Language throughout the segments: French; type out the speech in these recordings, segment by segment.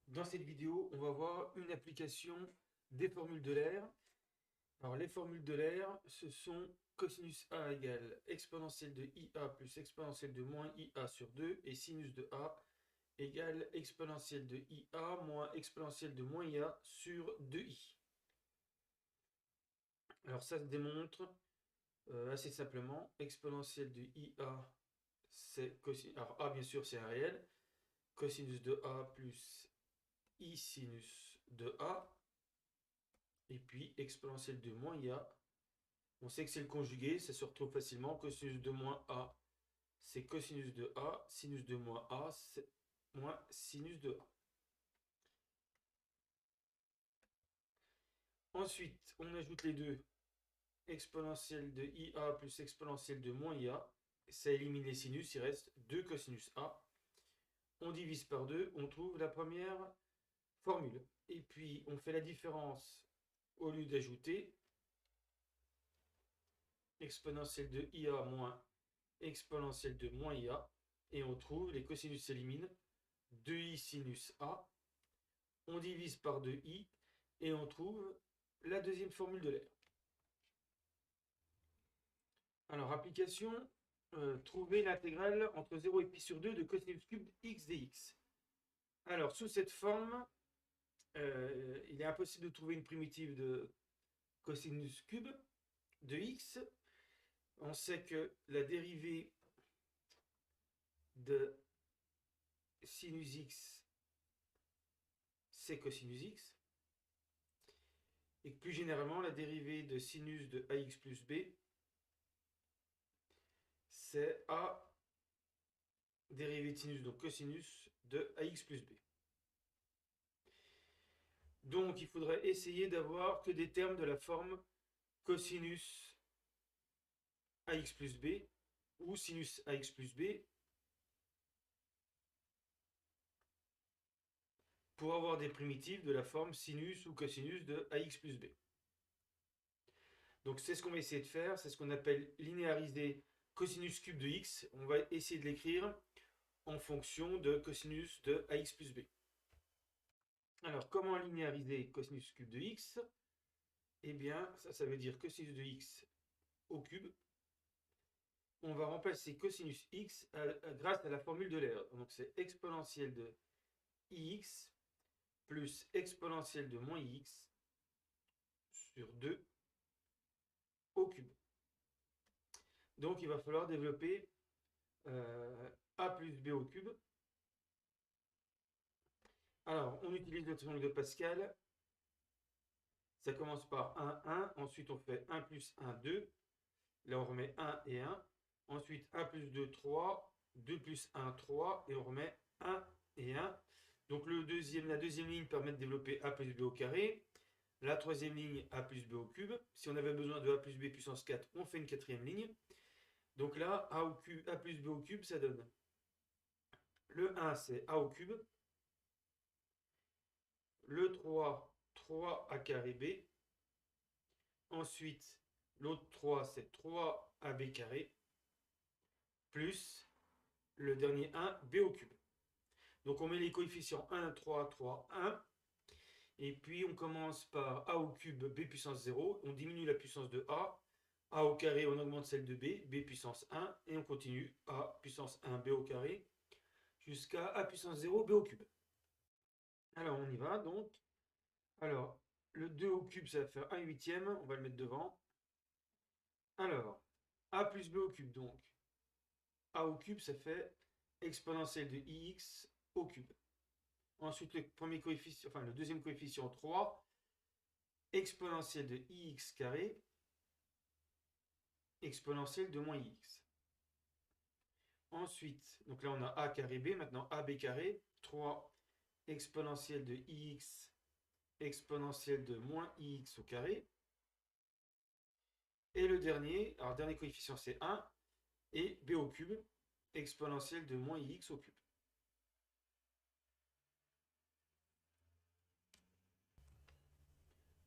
Dans cette vidéo, on va voir une application des formules d'Euler. Alors, les formules d'Euler, ce sont cosinus A égale exponentielle de IA plus exponentielle de moins IA sur 2 et sinus de A égale exponentielle de IA moins exponentielle de moins IA sur 2i. Alors, ça se démontre assez simplement. Exponentielle de IA, c'est cosinus. Alors, A, bien sûr, c'est un réel. Cosinus de A plus I sinus de A. Et puis exponentielle de moins IA. On sait que c'est le conjugué, ça se retrouve facilement. Cosinus de moins A, c'est cosinus de A. Sinus de moins A, c'est moins sinus de A. Ensuite, on ajoute les deux. Exponentielle de IA plus exponentielle de moins IA. Ça élimine les sinus, il reste 2 cosinus A. On divise par 2, on trouve la première formule. Et puis, on fait la différence au lieu d'ajouter. Exponentielle de IA moins exponentielle de moins IA. Et on trouve, les cosinus s'éliminent, 2i sinus A. On divise par 2i et on trouve la deuxième formule de l'air. Alors, application, trouver l'intégrale entre 0 et pi sur 2 de cosinus cube x dx. Alors, sous cette forme, il est impossible de trouver une primitive de cosinus cube de x. On sait que la dérivée de sinus x, c'est cosinus x. Et que plus généralement, la dérivée de sinus de ax plus b, c'est a dérivée de sinus, donc cosinus de ax plus b. Donc il faudrait essayer d'avoir que des termes de la forme cosinus ax plus b ou sinus ax plus b pour avoir des primitives de la forme sinus ou cosinus de ax plus b. Donc c'est ce qu'on va essayer de faire, c'est ce qu'on appelle linéariser cosinus cube de x. On va essayer de l'écrire en fonction de cosinus de ax plus b. Alors comment linéariser cosinus cube de x? Eh bien ça veut dire cosinus de x au cube. On va remplacer cosinus x grâce à la formule de l'air. Donc c'est exponentielle de ix plus exponentielle de moins ix sur 2 au cube. Donc il va falloir développer a plus b au cube. Alors on utilise le triangle de Pascal. Ça commence par 1, 1. Ensuite on fait 1 plus 1, 2. Là on remet 1 et 1. Ensuite 1 plus 2, 3. 2 plus 1, 3. Et on remet 1 et 1. Donc la deuxième ligne permet de développer a plus b au carré. La troisième ligne, a plus b au cube. Si on avait besoin de a plus b puissance 4, on fait une quatrième ligne. Donc là, a plus b au cube, ça donne le 1, c'est a au cube. Le 3, 3a carré b. Ensuite, l'autre 3, c'est 3ab carré. Plus le dernier 1, b au cube. Donc on met les coefficients 1, 3, 3, 1. Et puis on commence par a au cube b puissance 0. On diminue la puissance de a au carré, on augmente celle de b puissance 1. Et on continue a puissance 1, b au carré, jusqu'à a puissance 0, b au cube. Alors on y va donc. Alors le 2 au cube, ça va faire 1 huitième. On va le mettre devant. Alors a plus b au cube, donc a au cube, ça fait exponentielle de ix au cube. Ensuite, le deuxième coefficient 3, exponentielle de ix carré, exponentielle de moins x. Ensuite, donc là on a a carré b, maintenant ab carré, 3 exponentielle de ix, exponentielle de moins ix au carré. Et le dernier, alors dernier coefficient c'est 1, et b au cube, exponentielle de moins ix au cube.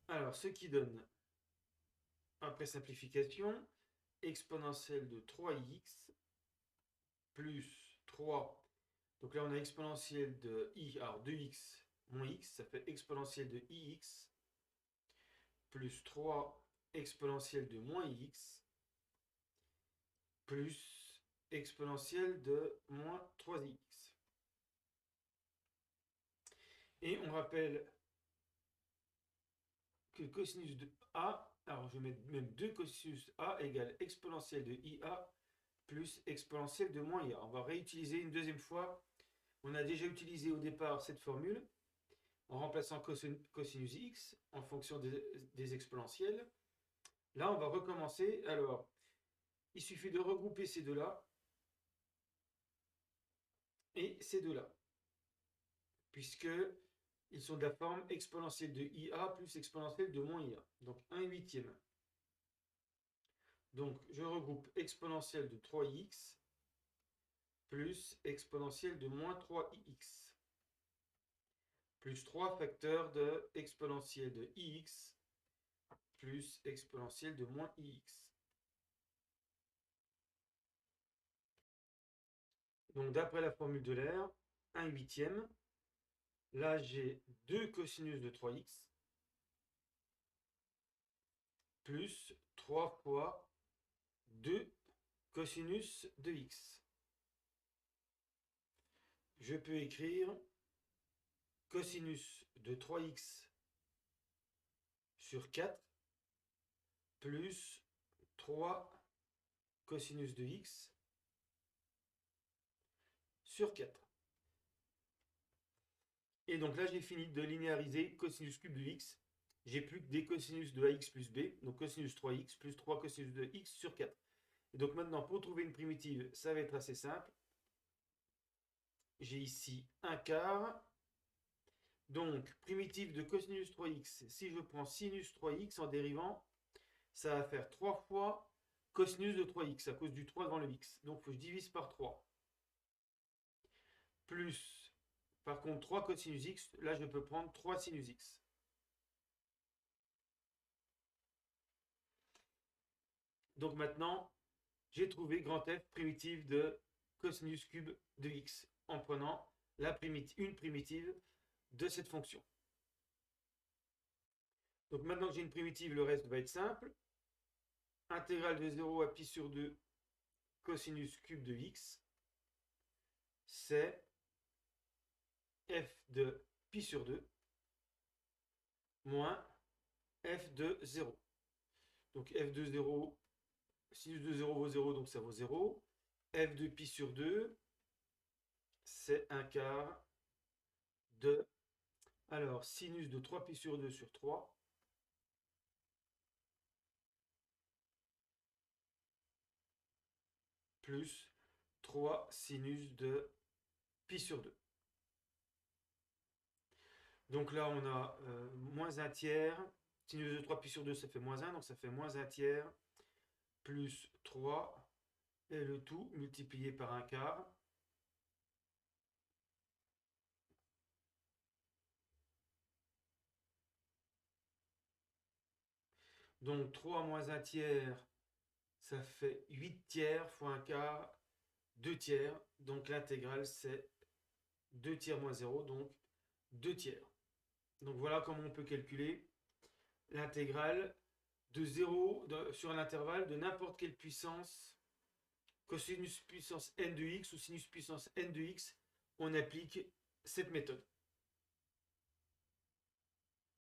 Alors ce qui donne, après simplification, exponentielle de 3x plus 3. Donc là, on a exponentielle de i, alors 2x moins x, ça fait exponentielle de ix, plus 3 exponentielle de moins x, plus exponentielle de moins 3x. Et on rappelle que cosinus de a, alors je vais mettre même 2 cosinus a égale exponentielle de ia plus exponentielle de moins ia. On va réutiliser une deuxième fois. On a déjà utilisé au départ cette formule en remplaçant cosinus x en fonction des exponentielles. Là, on va recommencer. Alors, il suffit de regrouper ces deux-là et ces deux-là, puisque ils sont de la forme exponentielle de IA plus exponentielle de moins IA. Donc 1 huitième. Donc je regroupe exponentielle de 3x plus exponentielle de moins 3x plus 3 facteurs de exponentielle de ix plus exponentielle de moins ix. Donc d'après la formule de l'air, 1 huitième. Là j'ai 2 cosinus de 3x plus 3 fois 2 cosinus de x. Je peux écrire cosinus de 3x sur 4 plus 3 cosinus de x sur 4. Et donc là, j'ai fini de linéariser cosinus cube de x. J'ai plus que des cosinus de ax plus b, donc cosinus 3x plus 3 cosinus de x sur 4. Et donc maintenant, pour trouver une primitive, ça va être assez simple. J'ai ici un quart. Donc, primitive de cosinus 3x, si je prends sinus 3x en dérivant, ça va faire 3 fois cosinus de 3x à cause du 3 devant le x. Donc, il faut que je divise par 3. Plus, par contre, 3 cosinus x, là je peux prendre 3 sinus x. Donc maintenant, j'ai trouvé grand F primitive de cosinus cube de x en prenant une primitive de cette fonction. Donc maintenant que j'ai une primitive, le reste va être simple. Intégrale de 0 à pi sur 2 cosinus cube de x, c'est f de pi sur 2 moins f de 0. Donc f de 0, sinus de 0 vaut 0, donc ça vaut 0. F de pi sur 2, c'est un quart de... Alors, sinus de 3 pi sur 2 sur 3, plus 3 sinus de pi sur 2. Donc là, on a moins 1 tiers. Sinus de 3 pi sur 2, ça fait moins 1, donc ça fait moins 1 tiers, plus 3, et le tout multiplié par un quart. Donc 3 moins 1 tiers, ça fait 8 tiers fois un quart, 2 tiers. Donc l'intégrale, c'est 2 tiers moins 0, donc 2 tiers. Donc voilà comment on peut calculer l'intégrale de 0 sur l'intervalle de n'importe quelle puissance, cosinus puissance n de x ou sinus puissance n de x, on applique cette méthode.